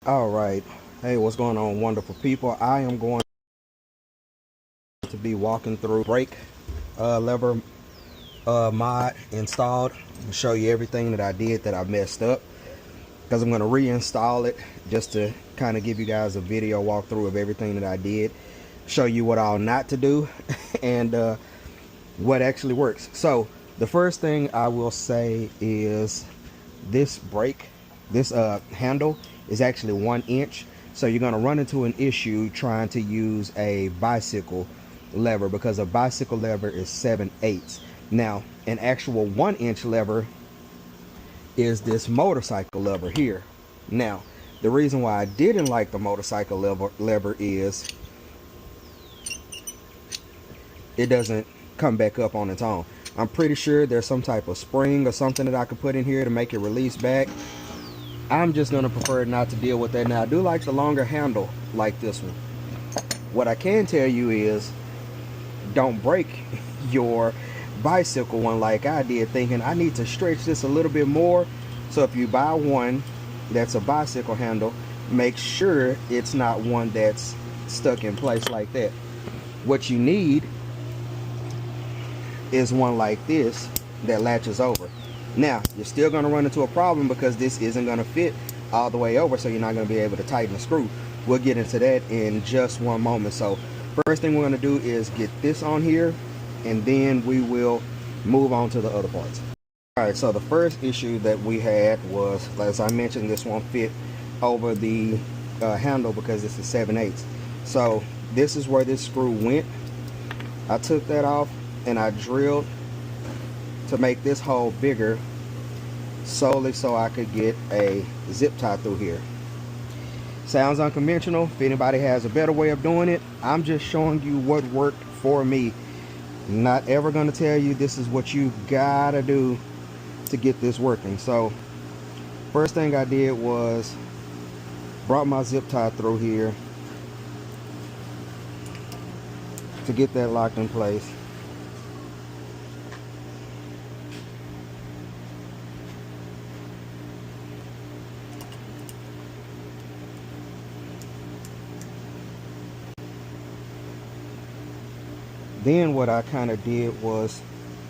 All right. Hey, what's going on, wonderful people? I am going to be walking through brake lever mod installed and show you everything that I did that I messed up, because I'm going to reinstall it just to kind of give you guys a video walkthrough of everything that I did, show you what all not to do and what actually works. So the first thing I will say is this brake, this handle is actually 1 inch. So you're going to run into an issue trying to use a bicycle lever, because a bicycle lever is 7/8. Now an actual 1 inch lever is this motorcycle lever here. Now the reason why I didn't like the motorcycle lever is it doesn't come back up on its own. I'm pretty sure there's some type of spring or something that I could put in here to make it release back. I'm just going to prefer not to deal with that. Now I do like the longer handle like this one. What I can tell you is don't break your bicycle one like I did, thinking I need to stretch this a little bit more. So if you buy one that's a bicycle handle, make sure it's not one that's stuck in place like that. What you need is one like this that latches over. Now you're still going to run into a problem because this isn't going to fit all the way over, so you're not going to be able to tighten the screw. We'll get into that in just one moment. So first thing we're going to do is get this on here, and then we will move on to the other parts. All right, so the first issue that we had was, as I mentioned, this won't fit over the handle because this is 7/8. So this is where this screw went. I took that off and I drilled to make this hole bigger, solely so I could get a zip tie through here. Sounds unconventional. If anybody has a better way of doing it, I'm just showing you what worked for me. Not ever going to tell you this is what you gotta do to get this working. So first thing I did was brought my zip tie through here to get that locked in place. Then what I kind of did was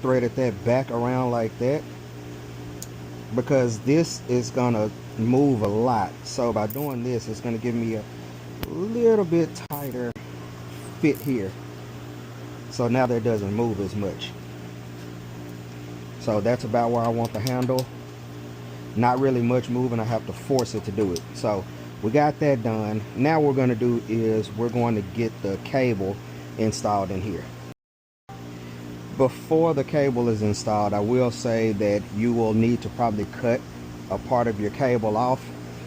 threaded that back around like that, because this is gonna move a lot. So by doing this, it's gonna give me a little bit tighter fit here. So now that doesn't move as much. So that's about where I want the handle. Not really much moving. I have to force it to do it. So we got that done. Now what we're gonna do is we're going to get the cable installed in here. Before the cable is installed, I will say that you will need to probably cut a part of your cable off.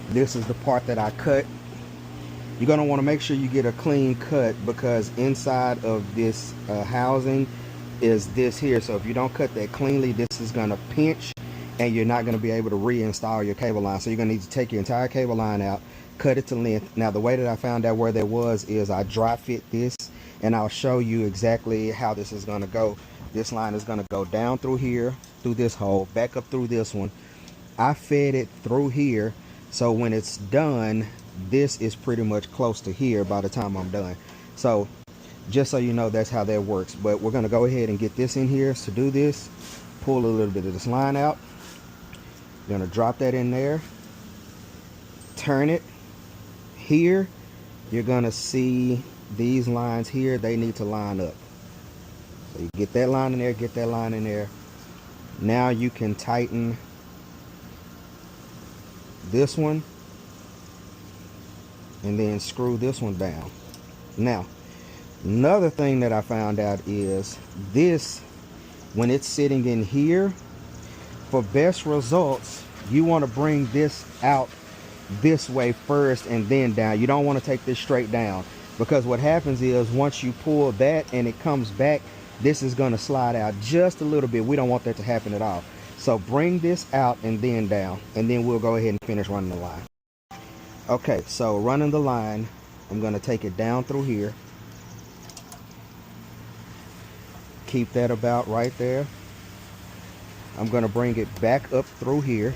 This is the part that I cut. You're going to want to make sure you get a clean cut, because inside of this housing is this here. So if you don't cut that cleanly, this is going to pinch and you're not going to be able to reinstall your cable line. So you're going to need to take your entire cable line out, cut it to length. Now the way that I found out where that was is I dry fit this, and I'll show you exactly how this is going to go. This line is going to go down through here, through this hole, back up through this one. I fed it through here, so when it's done, this is pretty much close to here by the time I'm done. So just so you know, that's how that works. But we're going to go ahead and get this in here. To do this, pull a little bit of this line out. You're going to drop that in there, turn it. Here you're going to see these lines here, they need to line up. So you get that line in there, get that line in there. Now you can tighten this one and then screw this one down. Now another thing that I found out is this, when it's sitting in here, for best results you want to bring this out this way first and then down. You don't want to take this straight down, because what happens is once you pull that and it comes back, this is going to slide out just a little bit. We don't want that to happen at all. So bring this out and then down, and then we'll go ahead and finish running the line. Okay, so running the line, I'm going to take it down through here. Keep that about right there. I'm going to bring it back up through here.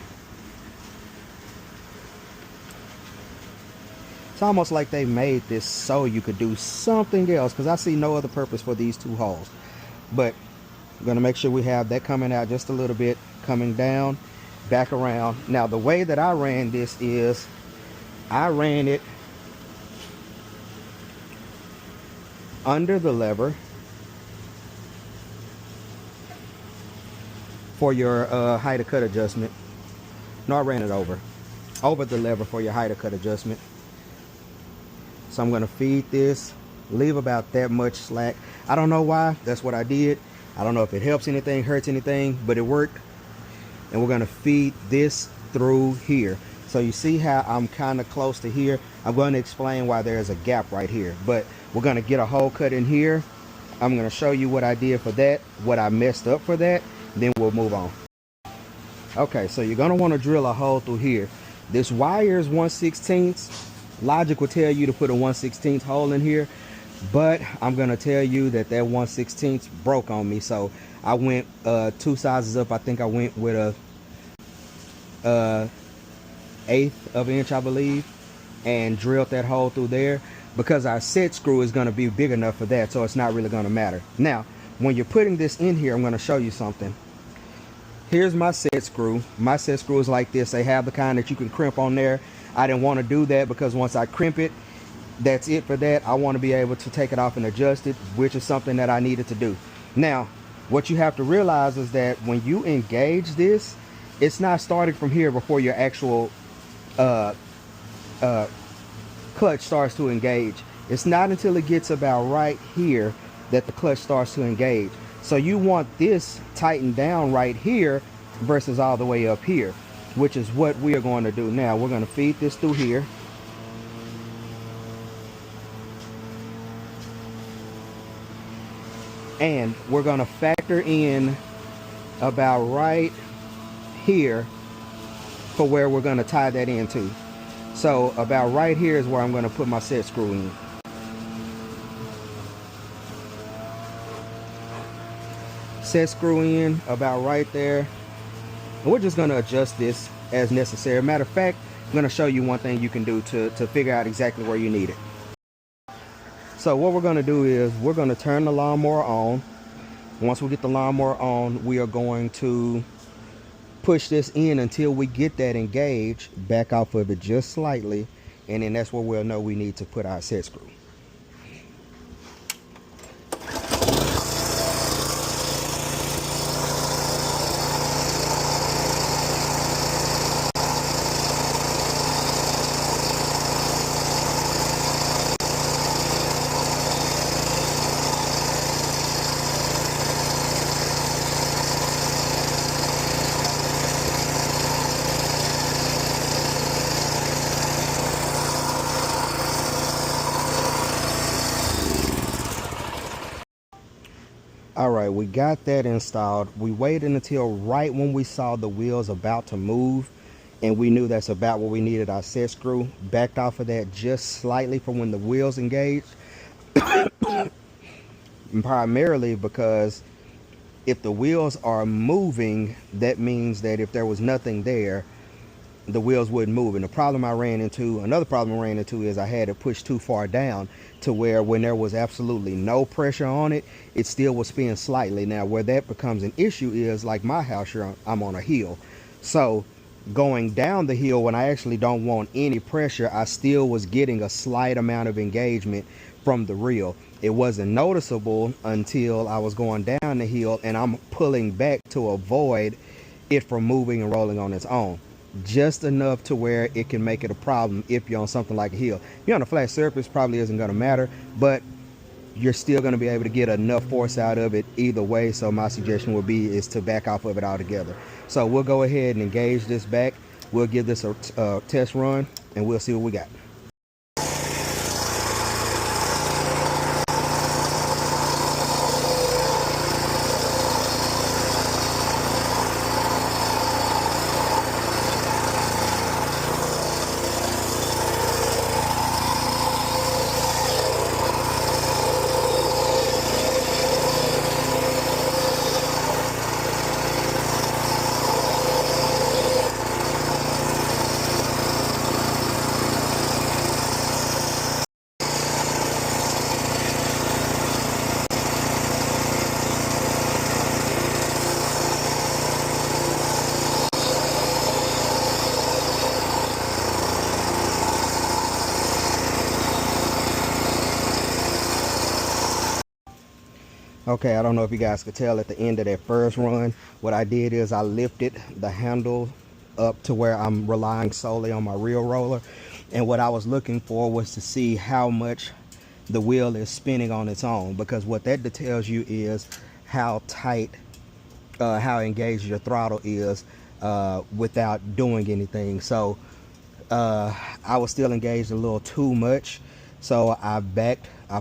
It's almost like they made this so you could do something else, because I see no other purpose for these two holes. But I'm going to make sure we have that coming out just a little bit, coming down, back around. Now the way that I ran this is I ran it under the lever for your height of cut adjustment. No, I ran it over the lever for your height of cut adjustment. So I'm going to feed this, leave about that much slack. I don't know why, that's what I did. I don't know if it helps anything, hurts anything, but it worked. And we're going to feed this through here. So you see how I'm kind of close to here. I'm going to explain why there's a gap right here, but we're going to get a hole cut in here. I'm going to show you what I did for that, what I messed up for that, then we'll move on. Okay, so you're going to want to drill a hole through here. This wire is 1/16. Logic will tell you to put a 1/16 hole in here, but I'm going to tell you that that 1/16 broke on me. So I went 2 sizes up. I think I went with a 1/8 of an inch, I believe, and drilled that hole through there, because our set screw is going to be big enough for that, so it's not really going to matter. Now, when you're putting this in here, I'm going to show you something. Here's my set screw. My set screw is like this. They have the kind that you can crimp on there. I didn't want to do that, because once I crimp it, that's it for that. I want to be able to take it off and adjust it, which is something that I needed to do. Now, what you have to realize is that when you engage this, it's not starting from here before your actual clutch starts to engage. It's not until it gets about right here that the clutch starts to engage. So you want this tightened down right here versus all the way up here, which is what we are going to do now. We're going to feed this through here. And we're going to factor in about right here for where we're going to tie that into. So about right here is where I'm going to put my set screw in. Set screw in about right there. And we're just going to adjust this as necessary. Matter of fact, I'm going to show you one thing you can do to figure out exactly where you need it. So what we're going to do is we're going to turn the lawnmower on. Once we get the lawnmower on, we are going to push this in until we get that engaged, back off of it just slightly, and then that's where we'll know we need to put our set screw. All right, we got that installed. We waited until right when we saw the wheels about to move, and we knew that's about where we needed our set screw. Backed off of that just slightly for when the wheels engaged. Primarily because if the wheels are moving, that means that if there was nothing there, the wheels wouldn't move. And the problem I ran into, another problem I ran into, is I had it pushed too far down to where when there was absolutely no pressure on it, it still will spin slightly. Now where that becomes an issue is, like my house here, I'm on a hill. So going down the hill when I actually don't want any pressure, I still was getting a slight amount of engagement from the reel. It wasn't noticeable until I was going down the hill and I'm pulling back to avoid it from moving and rolling on its own. Just enough to where it can make it a problem if you're on something like a hill. If you're on a flat surface, probably isn't going to matter, but you're still going to be able to get enough force out of it either way. So my suggestion would be is to back off of it altogether. So we'll go ahead and engage this back. We'll give this a test run and we'll see what we got. Okay, I don't know if you guys could tell at the end of that first run, what I did is I lifted the handle up to where I'm relying solely on my reel roller. And what I was looking for was to see how much the wheel is spinning on its own, because what that tells you is how tight, how engaged your throttle is without doing anything. So I was still engaged a little too much, so I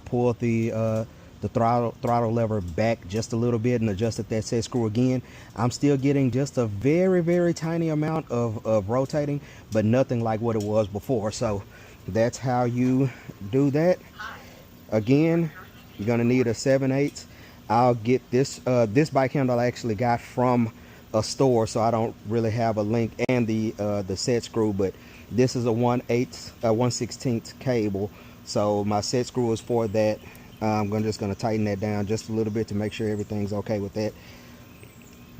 pulled the throttle lever back just a little bit and adjusted that set screw again. I'm still getting just a very tiny amount of rotating, but nothing like what it was before. So that's how you do that. Again, you're gonna need a 7/8. I'll get this this bike handle I actually got from a store, so I don't really have a link, and the set screw, but this is a 1/16 cable, so my set screw is for that. I'm just gonna tighten that down just a little bit to make sure everything's okay with that.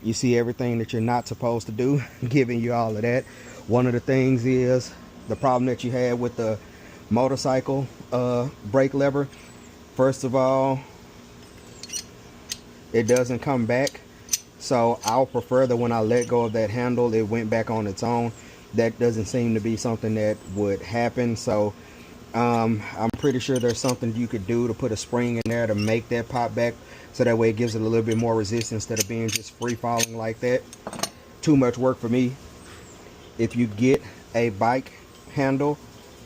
You see everything that you're not supposed to do, giving you all of that. One of the things is the problem that you had with the motorcycle brake lever. First of all, it doesn't come back, so I'll prefer that when I let go of that handle, it went back on its own. That doesn't seem to be something that would happen, so I'm pretty sure there's something you could do to put a spring in there to make that pop back, so that way it gives it a little bit more resistance instead of being just free falling like that. Too much work for me. If you get a bike handle,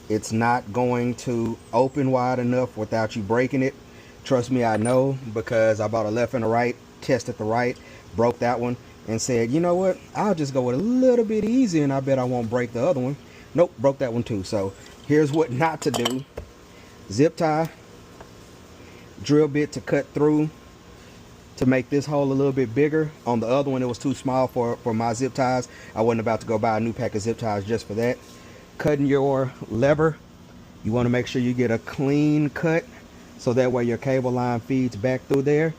it's not going to open wide enough without you breaking it. Trust me, I know, because I bought a left and a right, tested the right, broke that one, and said, you know what, I'll just go with a little bit easier and I bet I won't break the other one. Nope, broke that one too. So here's what not to do. Zip tie, drill bit to cut through to make this hole a little bit bigger. On the other one, it was too small for my zip ties. I wasn't about to go buy a new pack of zip ties just for that. Cutting your lever, you want to make sure you get a clean cut, so that way your cable line feeds back through there.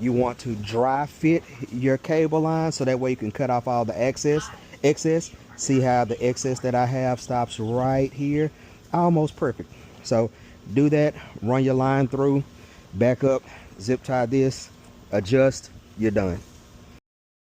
You want to dry fit your cable line, so that way you can cut off all the excess. See how the excess that I have stops right here? Almost perfect. So do that, run your line through, back up, zip tie this, adjust, you're done.